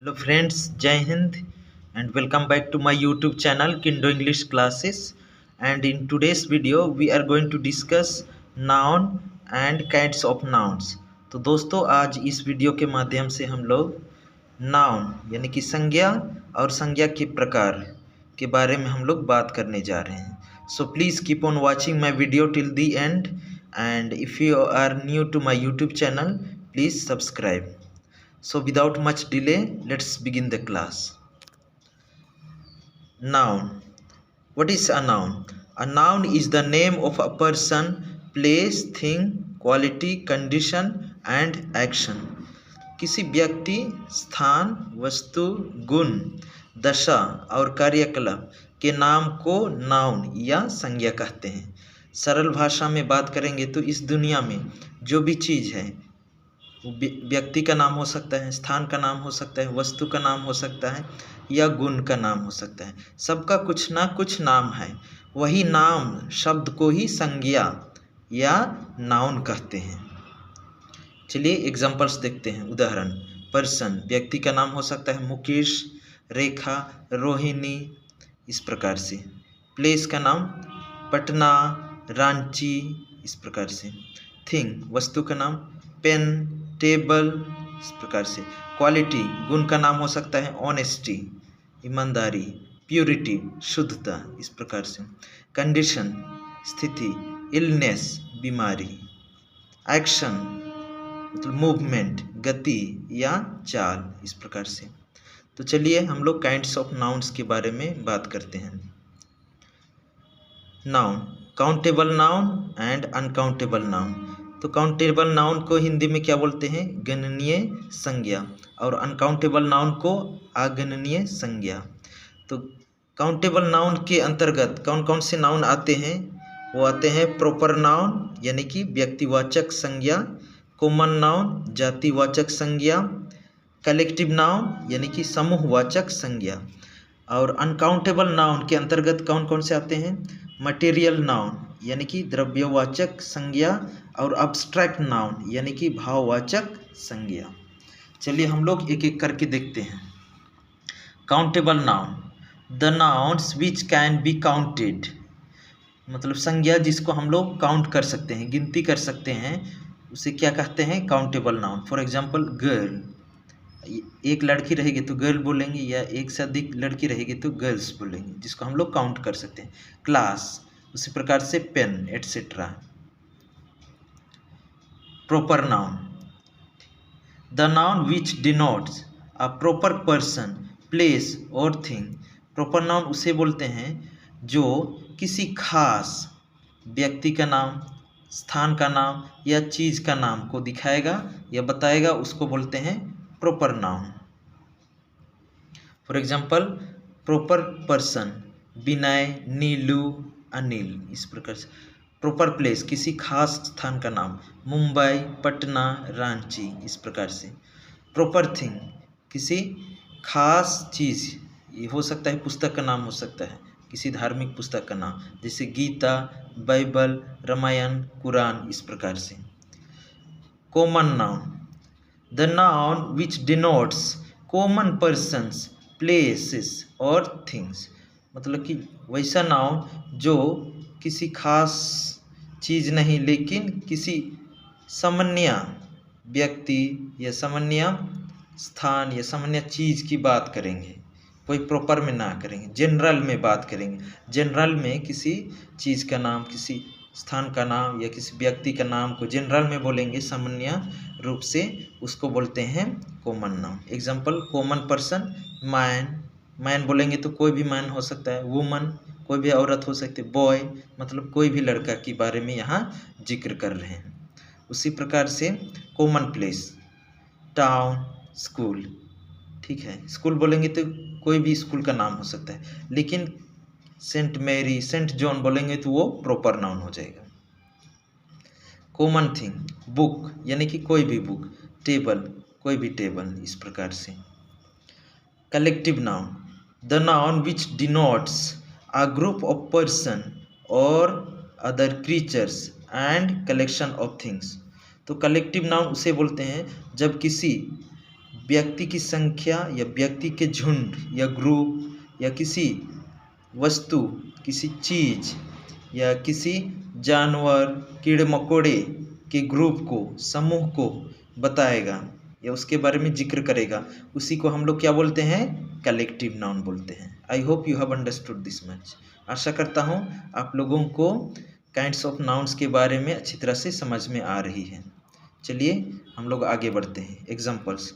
Hello friends, Jai Hind and welcome back to my YouTube channel Kindo English Classes. And in today's video we are going to discuss noun and kinds of nouns. तो दोस्तों आज इस video के माध्यम से हम लोग noun यानी कि संज्ञा और संज्ञा के प्रकार के बारे में हम लोग बात करने जा रहे हैं. So please keep on watching my video till the end, and if you are new to my YouTube channel, please subscribe. So without much delay, let's begin the class. Noun. What is a noun? A noun is the name of a person, place, thing, quality, condition and action. किसी व्यक्ति, स्थान, वस्तु, गुण, दशा और कार्यकलाप के नाम को नाउन या संज्ञा कहते हैं. सरल भाषा में बात करेंगे तो इस दुनिया में जो भी चीज़ है व्यक्ति का नाम हो सकता है, स्थान का नाम हो सकता है, वस्तु का नाम हो सकता है या गुण का नाम हो सकता है. सबका कुछ ना कुछ नाम है. वही नाम शब्द को ही संज्ञा या नाउन कहते हैं. चलिए एग्जांपल्स देखते हैं. उदाहरण. पर्सन व्यक्ति का नाम हो सकता है मुकेश, रेखा, रोहिणी, इस प्रकार से. प्लेस का नाम पटना, रांची, इस प्रकार से. थिंग वस्तु का नाम पेन, टेबल, इस प्रकार से. क्वालिटी गुण का नाम हो सकता है ऑनेस्टी, ईमानदारी, प्योरिटी, शुद्धता, इस प्रकार से. कंडीशन स्थिति, इलनेस, बीमारी. एक्शन मतलब मूवमेंट, गति या चाल, इस प्रकार से. तो चलिए हम लोग काइंड्स ऑफ नाउन्स के बारे में बात करते हैं. Noun. Countable noun and uncountable noun. तो काउंटेबल नाउन को हिंदी में क्या बोलते हैं? गणनीय संज्ञा. और अनकाउंटेबल नाउन को अगणनीय संज्ञा. तो काउंटेबल नाउन के अंतर्गत कौन कौन से नाउन आते हैं? वो आते हैं प्रॉपर नाउन यानी कि व्यक्तिवाचक संज्ञा, कॉमन नाउन जातिवाचक संज्ञा, कलेक्टिव नाउन यानी कि समूहवाचक संज्ञा. और अनकाउंटेबल नाउन के अंतर्गत कौन कौन से आते हैं? मटेरियल नाउन यानी कि द्रव्यवाचक संज्ञा और अब्स्ट्रैक्ट नाउन यानी कि भाववाचक संज्ञा. चलिए हम लोग एक एक करके देखते हैं. Countable noun. The nouns which can be counted मतलब संज्ञा जिसको हम लोग काउंट कर सकते हैं, गिनती कर सकते हैं, उसे क्या कहते हैं? Countable noun. For example girl. एक लड़की रहेगी तो गर्ल बोलेंगे या एक से अधिक लड़की रहेगी तो गर्ल्स बोलेंगे, जिसको हम लोग काउंट कर सकते हैं. क्लास उसी प्रकार से pen etcetera. Proper noun. The noun which denotes a proper person, place और थिंग. प्रॉपर नाउन उसे बोलते हैं जो किसी खास व्यक्ति का नाम, स्थान का नाम या चीज़ का नाम को दिखाएगा या बताएगा, उसको बोलते हैं proper noun. For example proper person Vinay, Neelu, Anil, इस प्रकार से. प्रॉपर प्लेस किसी खास स्थान का नाम, मुंबई, पटना, रांची, इस प्रकार से. प्रॉपर थिंग किसी खास चीज़, ये हो सकता है पुस्तक का नाम हो सकता है, किसी धार्मिक पुस्तक का नाम जैसे गीता, बाइबल, रामायण, कुरान, इस प्रकार से. Common noun. The noun which denotes common persons, places और थिंग्स मतलब कि वैसा नाउन जो किसी खास चीज़ नहीं लेकिन किसी सामान्य व्यक्ति या सामान्य स्थान या सामान्य चीज़ की बात करेंगे, कोई प्रॉपर में ना करेंगे, जनरल में बात करेंगे. जनरल में किसी चीज़ का नाम, किसी स्थान का नाम या किसी व्यक्ति का नाम को जनरल में बोलेंगे सामान्य रूप से, उसको बोलते हैं common noun. Example common person man. Man बोलेंगे तो कोई भी मैन हो सकता है. वुमन कोई भी औरत हो सकती है. बॉय मतलब कोई भी लड़का के बारे में यहाँ जिक्र कर रहे हैं. उसी प्रकार से कॉमन प्लेस टाउन, स्कूल. ठीक है, स्कूल बोलेंगे तो कोई भी स्कूल का नाम हो सकता है, लेकिन सेंट मैरी, सेंट जॉन बोलेंगे तो वो प्रॉपर नाउन हो जाएगा. कॉमन थिंग बुक यानी कि कोई भी बुक, टेबल कोई भी टेबल, इस प्रकार से. Collective noun. The noun which denotes a group of person और other creatures and collection of things. तो कलेक्टिव नाउन उसे बोलते हैं जब किसी व्यक्ति की संख्या या व्यक्ति के झुंड या ग्रुप या किसी वस्तु, किसी चीज़ या किसी जानवर, कीड़े मकोड़े के ग्रुप को, समूह को बताएगा या उसके बारे में जिक्र करेगा, उसी को हम लोग क्या बोलते हैं? कलेक्टिव नाउन बोलते हैं। I hope you have understood this much. आशा करता हूँ आप लोगों को काइंड्स ऑफ नाउन्स के बारे में अच्छी तरह से समझ में आ रही है। चलिए हम लोग आगे बढ़ते हैं। Examples: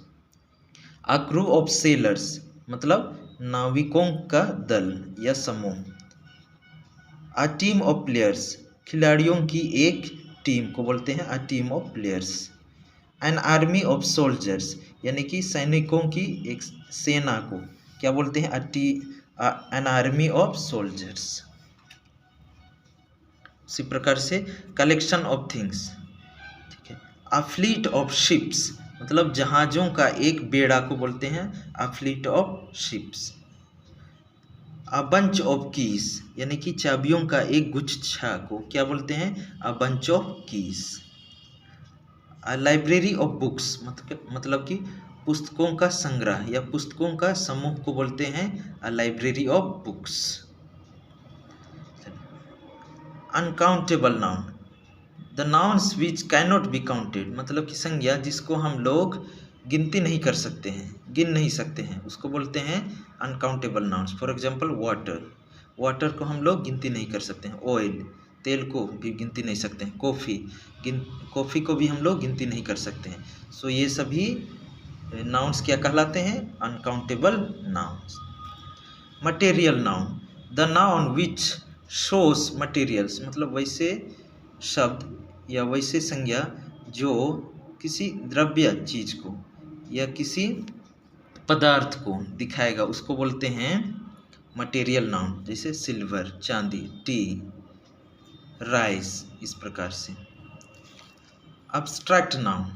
a crew of sellers मतलब नाविकों का दल या समूह। अ टीम ऑफ प्लेयर्स खिलाड़ियों की एक टीम को बोलते हैं a team of players. An army of soldiers यानी कि सैनिकों की एक सेना को क्या बोलते हैं? An army of soldiers. उसी प्रकार से कलेक्शन ऑफ थिंग्स, ठीक है। अ फ्लीट ऑफ शिप्स मतलब जहाज़ों का एक बेड़ा को बोलते हैं a fleet of ships. A bunch of keys यानी कि चाबियों का एक गुच्छा को क्या बोलते हैं? A bunch of keys. A library of books मतलब कि पुस्तकों का संग्रह या पुस्तकों का समूह को बोलते हैं a library of books. Uncountable noun the nouns which cannot be counted मतलब कि संज्ञा जिसको हम लोग गिनती नहीं कर सकते हैं, गिन नहीं सकते हैं, उसको बोलते हैं uncountable nouns. For example water, water को हम लोग गिनती नहीं कर सकते हैं। ऑयल, तेल को भी गिनती नहीं सकते हैं। कॉफ़ी को भी हम लोग गिनती नहीं कर सकते हैं। सो ये सभी नाउन्स क्या कहलाते हैं? Uncountable nouns. Material noun the noun which shows materials मतलब वैसे शब्द या वैसे संज्ञा जो किसी द्रव्य चीज को या किसी पदार्थ को दिखाएगा, उसको बोलते हैं मटेरियल नाउन। जैसे सिल्वर, चांदी, टी, राइस, इस प्रकार से। Abstract noun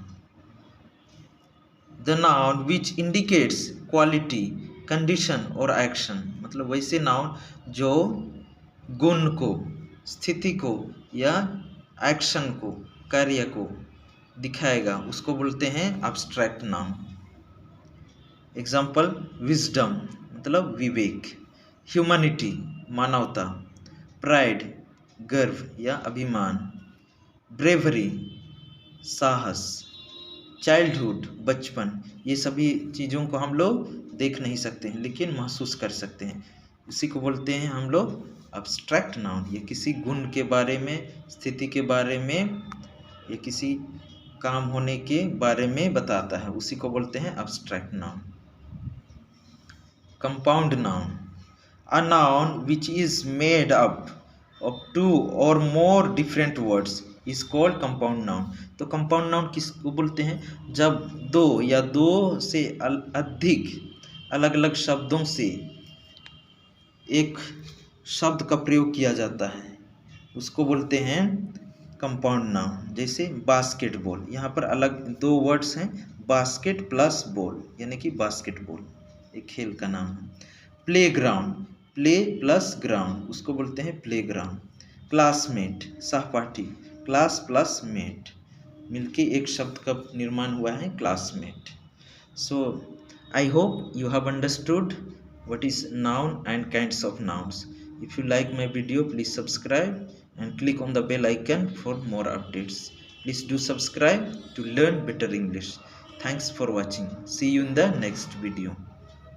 the noun which indicates quality, condition और एक्शन मतलब वैसे नाउन जो गुण को, स्थिति को या एक्शन को, कार्य को दिखाएगा, उसको बोलते हैं अब्स्ट्रैक्ट नाउन। एग्जाम्पल: विजडम मतलब विवेक, ह्यूमैनिटी मानवता, प्राइड गर्व या अभिमान, ब्रेवरी साहस, चाइल्डहुड बचपन। ये सभी चीज़ों को हम लोग देख नहीं सकते हैं लेकिन महसूस कर सकते हैं, उसी को बोलते हैं हम लोग अब्स्ट्रैक्ट नाउन। ये किसी गुण के बारे में, स्थिति के बारे में या किसी काम होने के बारे में बताता है, उसी को बोलते हैं abstract noun. Compound noun a noun which is made up of two or more different words is called compound noun. तो कंपाउंड नाउन किसको बोलते हैं? जब दो या दो से अधिक अलग अलग शब्दों से एक शब्द का प्रयोग किया जाता है, उसको बोलते हैं कंपाउंड नाउन। जैसे बास्केटबॉल, यहाँ पर अलग दो वर्ड्स हैं, बास्केट प्लस बॉल यानी कि बास्केटबॉल एक खेल का नाम है। प्लेग्राउंड, प्ले प्लस ग्राउंड, उसको बोलते हैं प्लेग्राउंड। क्लासमेट सहपाठी, क्लास प्लस मेट मिलके एक शब्द का निर्माण हुआ है classmate. So I hope you have understood what is noun and kinds of nouns. If you like my video, please subscribe and click on the bell icon for more updates. Please do subscribe to learn better English. Thanks for watching. See you in the next video.